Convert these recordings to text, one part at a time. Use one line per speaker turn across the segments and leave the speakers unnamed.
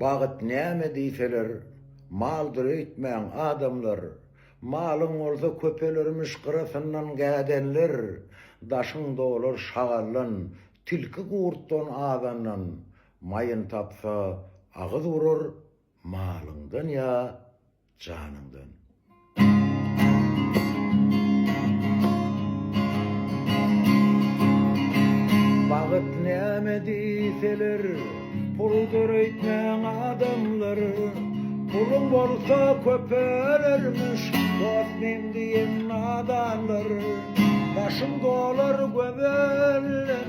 Bagyt näme diýseler, maldyr öýtmäň adamlar, malyň bolsa köpelermiş gyrasyndan gädenler, daşyň dolar şagallan, tilki gurtdan adandan, mayın tapsa agyz vurur, malyňdan ya janyňdan. Bagyt näme diýseler, puldyr öýtmäň adamlar, pulun bolsa köpelermiş, dostum diýen nadanlar, başım dolar göbellen,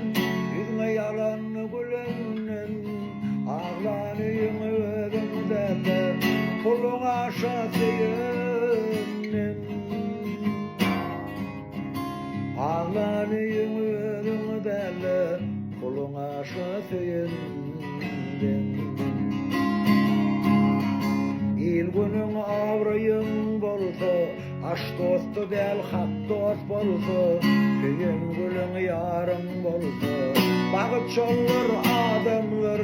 yüzüme yalan gülenden, ağlanıyım özümde de, pulun aşasıyım, ağlanıyım özümde de, pulun aşasıyım. İl günün avrayın bolsa, aş dostu del hak dost bolsa, süýen gülüň ýarym bolsa, bagyt çollar adamlar.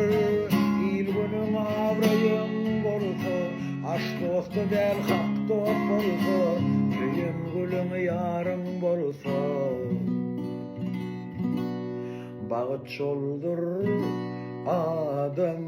İl günün avrayın bolsa, aş dostu del hak dost bolsa, süýen gülüň ýarym bolsa, bagyt çollar adamlar.